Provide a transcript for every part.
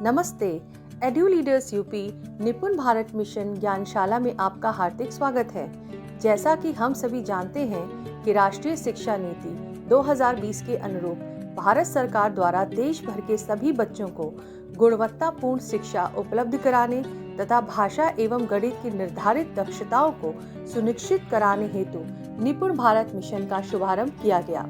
नमस्ते। Edu leaders UP निपुण Bharat mission ज्ञानशाला में आपका हार्दिक स्वागत है। जैसा कि हम सभी जानते हैं कि राष्ट्रीय शिक्षा नीति 2020 के अनुरूप भारत सरकार द्वारा देश भर के सभी बच्चों को गुणवत्तापूर्ण शिक्षा उपलब्ध कराने तथा भाषा एवं गणित की निर्धारित दक्षताओं को सुनिश्चित कराने हेतु निपुण भारत मिशन का शुभारंभ किया गया।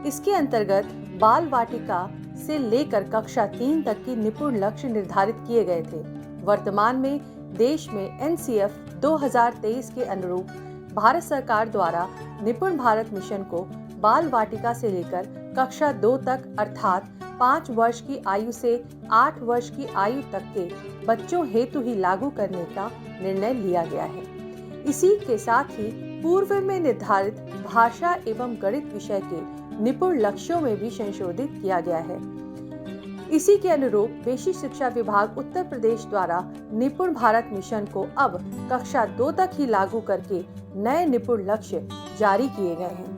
इसके अंतर्गत बाल वाटिका से लेकर कक्षा 3 तक की निपुण लक्ष्य निर्धारित किए गए थे। वर्तमान में देश में एनसीएफ 2023 के अनुरूप भारत सरकार द्वारा निपुण भारत मिशन को बाल वाटिका से लेकर कक्षा 2 तक अर्थात 5 वर्ष की आयु से 8 वर्ष की आयु तक के बच्चों हेतु ही लागू करने का निर्णय लिया गया है। इसी के साथ ही पूर्व में निर्धारित भाषा एवं गणित विषय के निपुण लक्ष्यों में भी संशोधित किया गया है। इसी के अनुरूप बेसिक शिक्षा विभाग उत्तर प्रदेश द्वारा निपुण भारत मिशन को अब कक्षा 2 तक ही लागू करके नए निपुण लक्ष्य जारी किए गए हैं।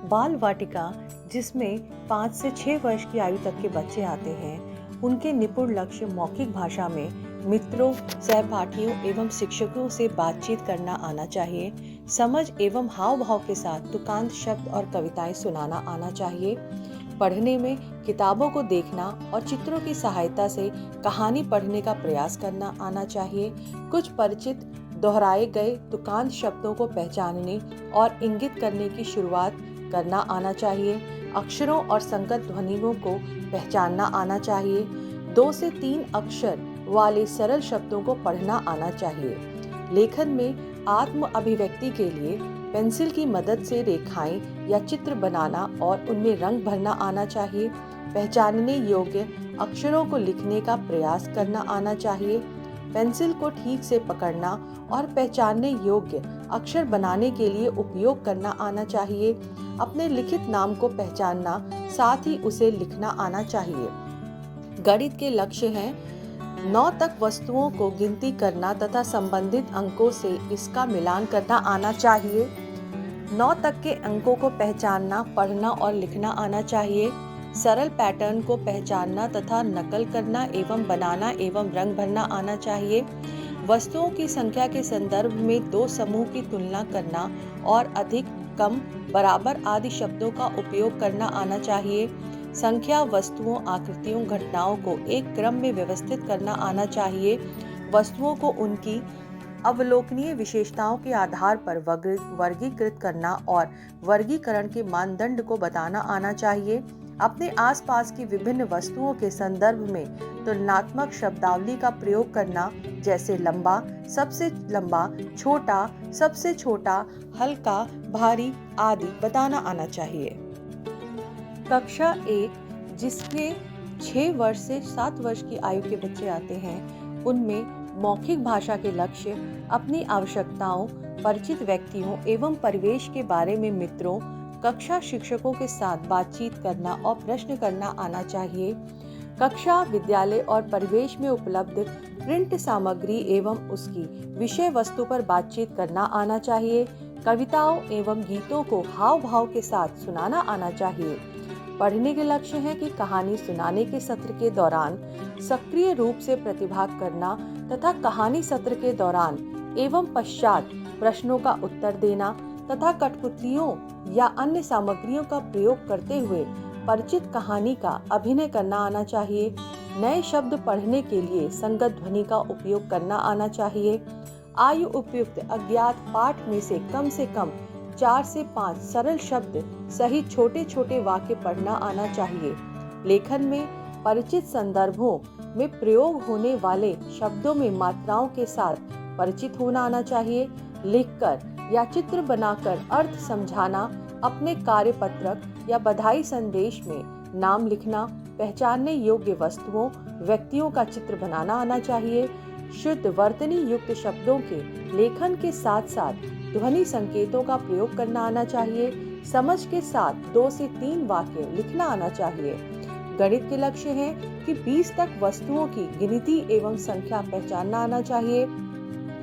बाल वाटिका, जिसमें 5 से 6 वर्ष की आयु तक के बच्चे आते हैं, उनके निपुण लक्ष्य मौखिक भाषा में मित्रों, सहपाठियों एवं शिक्षकों से बातचीत करना आना चाहिए, समझ एवं हाव भाव के साथ तुकांत शब्द और कविताएं सुनाना आना चाहिए, पढ़ने में किताबों को देखना और चित्रों की सहायता से कहानी पढ़ने का प्रयास करना आना चाहिए, कुछ परिचित दोहराए गए तुकांत शब्दों को पहचानने और इंगित करने की शुरुआत करना आना चाहिए, अक्षरों और संगत ध्वनियों को पहचानना आना चाहिए, 2 से 3 अक्षर वाले सरल शब्दों को पढ़ना आना चाहिए। लेखन में आत्म अभिव्यक्ति के लिए पेंसिल की मदद से रेखाएं या चित्र बनाना और उनमें रंग भरना आना चाहिए, पहचानने योग्य अक्षरों को लिखने का प्रयास करना आना चाहिए, पेंसिल को ठीक से पकड़ना और पहचानने योग्य अक्षर बनाने के लिए उपयोग करना आना चाहिए, अपने लिखित नाम को पहचानना साथ ही उसे लिखना आना चाहिए। गणित के लक्ष्य हैं 9 तक वस्तुओं को गिनती करना तथा संबंधित अंकों से इसका मिलान करना आना चाहिए, 9 तक के अंकों को पहचानना, पढ़ना और लिखना आना चाहिए, सरल पैटर्न को पहचानना तथा नकल करना एवं बनाना एवं रंग भरना आना चाहिए, वस्तुओं की संख्या के संदर्भ में 2 समूह की तुलना करना और अधिक, कम, बराबर आदि शब्दों का उपयोग करना आना चाहिए, संख्या, वस्तुओं, आकृतियों, घटनाओं को एक क्रम में व्यवस्थित करना आना चाहिए, वस्तुओं को उनकी अवलोकनीय विशेषताओं के आधार पर वर्गीकृत करना और वर्गीकरण के मानदंड को बताना आना चाहिए, अपने आसपास की विभिन्न वस्तुओं के संदर्भ में तुलनात्मक शब्दावली का प्रयोग करना, जैसे लंबा, सबसे लंबा, छोटा, सबसे छोटा, हल्का, भारी आदि बताना आना चाहिए। कक्षा 1, जिसके 6 वर्ष से 7 वर्ष की आयु के बच्चे आते हैं, उनमें मौखिक भाषा के लक्ष्य अपनी आवश्यकताओं, परिचित व्यक्तियों एवं परिवेश के बारे में मित्रों, कक्षा शिक्षकों के साथ बातचीत करना और प्रश्न करना आना चाहिए, कक्षा, विद्यालय और परिवेश में उपलब्ध प्रिंट सामग्री एवं उसकी विषय वस्तु पर बातचीत करना आना चाहिए, कविताओं एवं गीतों को हाव भाव के साथ सुनाना आना चाहिए। पढ़ने के लक्ष्य है कि कहानी सुनाने के सत्र के दौरान सक्रिय रूप से प्रतिभाग करना तथा कहानी सत्र के दौरान एवं पश्चात प्रश्नों का उत्तर देना तथा कठपुतलियों या अन्य सामग्रियों का प्रयोग करते हुए परिचित कहानी का अभिनय करना आना चाहिए, नए शब्द पढ़ने के लिए संगत ध्वनि का उपयोग करना आना चाहिए, आयु उपयुक्त अज्ञात पाठ में से कम 4 से 5 सरल शब्द सहित छोटे छोटे वाक्य पढ़ना आना चाहिए, लेखन में परिचित संदर्भों में प्रयोग होने वाले शब्दों में मात्राओं के साथ परिचित होना आना चाहिए, लिखकर या चित्र बनाकर अर्थ समझाना, अपने कार्यपत्रक या बधाई संदेश में नाम लिखना, पहचानने योग्य वस्तुओं, व्यक्तियों का चित्र बनाना आना चाहिए, शुद्ध वर्तनी युक्त शब्दों के लेखन के साथ साथ ध्वनि संकेतों का प्रयोग करना आना चाहिए, समझ के साथ 2 से 3 वाक्य लिखना आना चाहिए। गणित के लक्ष्य है कि 20 तक वस्तुओं की गिनती एवं संख्या पहचानना आना चाहिए,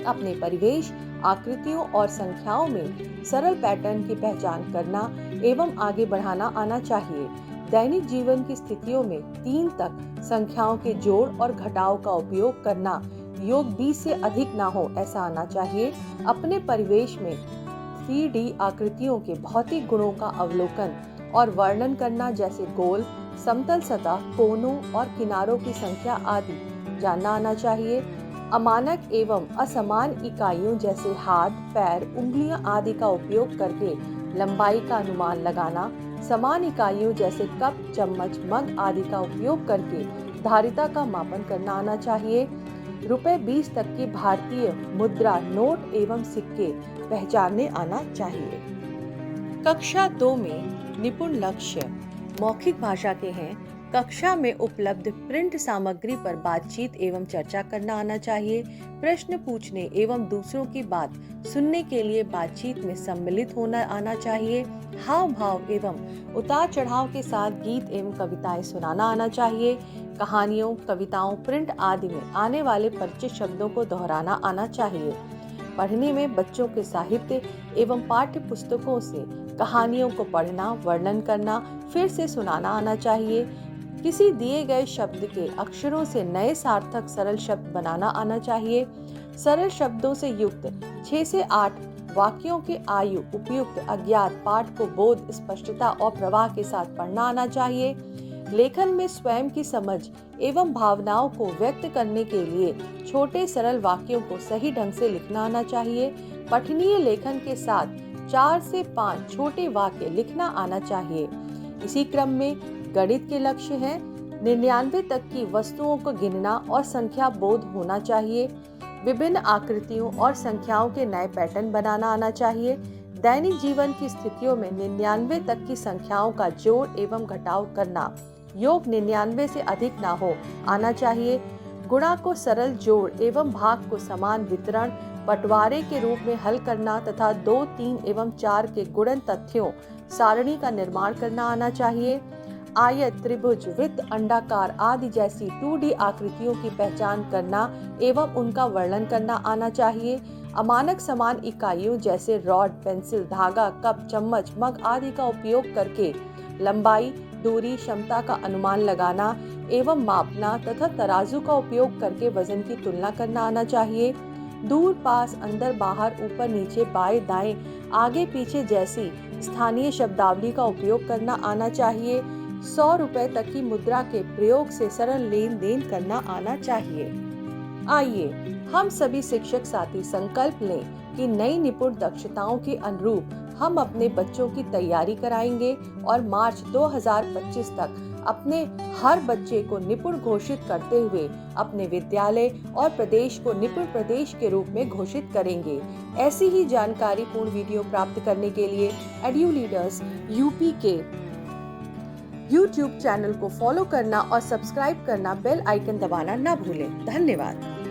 अपने परिवेश, आकृतियों और संख्याओं में सरल पैटर्न की पहचान करना एवं आगे बढ़ाना आना चाहिए, दैनिक जीवन की स्थितियों में 3 तक संख्याओं के जोड़ और घटाव का उपयोग करना, योग 20 से अधिक ना हो ऐसा आना चाहिए। अपने परिवेश में 3D आकृतियों के भौतिक गुणों का अवलोकन और वर्णन करना, जैसे गोल, समतल सतह, कोनों और किनारों की संख्या आदि जानना आना चाहिए। अमानक एवं असमान इकाइयों जैसे हाथ, पैर, उंगलियां आदि का उपयोग करके लंबाई का अनुमान लगाना, समान इकाइयों जैसे कप, चम्मच, मग आदि का उपयोग करके धारिता का मापन करना आना चाहिए। रुपए 20 तक की भारतीय मुद्रा, नोट एवं सिक्के पहचानने आना चाहिए। कक्षा 2 में निपुण लक्ष्य मौखिक भाषा के हैं। कक्षा में उपलब्ध प्रिंट सामग्री पर बातचीत एवं चर्चा करना आना चाहिए। प्रश्न पूछने एवं दूसरों की बात सुनने के लिए बातचीत में सम्मिलित होना आना चाहिए। हाव भाव एवं उतार चढ़ाव के साथ गीत एवं कविताएं सुनाना आना चाहिए। कहानियों, कविताओं, प्रिंट आदि में आने वाले परिचित शब्दों को दोहराना आना चाहिए। पढ़ने में बच्चों के साहित्य एवं पाठ्य पुस्तकों से कहानियों को पढ़ना, वर्णन करना, फिर से सुनाना आना चाहिए। किसी दिए गए शब्द के अक्षरों से नए सार्थक सरल शब्द बनाना आना चाहिए। सरल शब्दों से युक्त 6 से 8 वाक्यों के आयु उपयुक्त अज्ञात पाठ को बोध, स्पष्टता और प्रवाह के साथ पढ़ना आना चाहिए। लेखन में स्वयं की समझ एवं भावनाओं को व्यक्त करने के लिए छोटे सरल वाक्यों को सही ढंग से लिखना आना चाहिए। पठनीय लेखन के साथ 4 से 5 छोटे वाक्य लिखना आना चाहिए। इसी क्रम में गणित के लक्ष्य हैं। 99 तक की वस्तुओं को गिनना और संख्या बोध होना चाहिए। विभिन्न आकृतियों और संख्याओं के नए पैटर्न बनाना आना चाहिए। दैनिक जीवन की स्थितियों में 99 तक की संख्याओं का जोड़ एवं घटाव करना, योग 99 से अधिक ना हो आना चाहिए। गुणा को सरल जोड़ एवं भाग को समान वितरण, बंटवारे के रूप में हल करना तथा 2, 3 एवं 4 के गुणन तथ्यों सारणी का निर्माण करना आना चाहिए। आयत, त्रिभुज, वृत्त, अंडाकार आदि जैसी 2D आकृतियों की पहचान करना एवं उनका वर्णन करना आना चाहिए। अमानक समान इकाइयों जैसे रॉड, पेंसिल, धागा, कप, चम्मच, मग आदि का उपयोग करके लंबाई, दूरी, क्षमता का अनुमान लगाना एवं मापना तथा तराजू का उपयोग करके वजन की तुलना करना आना चाहिए। दूर, पास, अंदर, बाहर, ऊपर, नीचे, बाएं, दाएं, आगे, पीछे जैसी स्थानीय शब्दावली का उपयोग करना आना चाहिए। 100 रुपए तक की मुद्रा के प्रयोग से सरल लेन देन करना आना चाहिए। आइए हम सभी शिक्षक साथी संकल्प लें कि नई निपुण दक्षताओं के अनुरूप हम अपने बच्चों की तैयारी कराएंगे और मार्च 2025 तक अपने हर बच्चे को निपुण घोषित करते हुए अपने विद्यालय और प्रदेश को निपुण प्रदेश के रूप में घोषित करेंगे। ऐसी ही जानकारी पूर्ण वीडियो प्राप्त करने के लिए एडू लीडर्स यूपी के YouTube चैनल को फॉलो करना और सब्सक्राइब करना, बेल आइकन दबाना ना भूलें। धन्यवाद।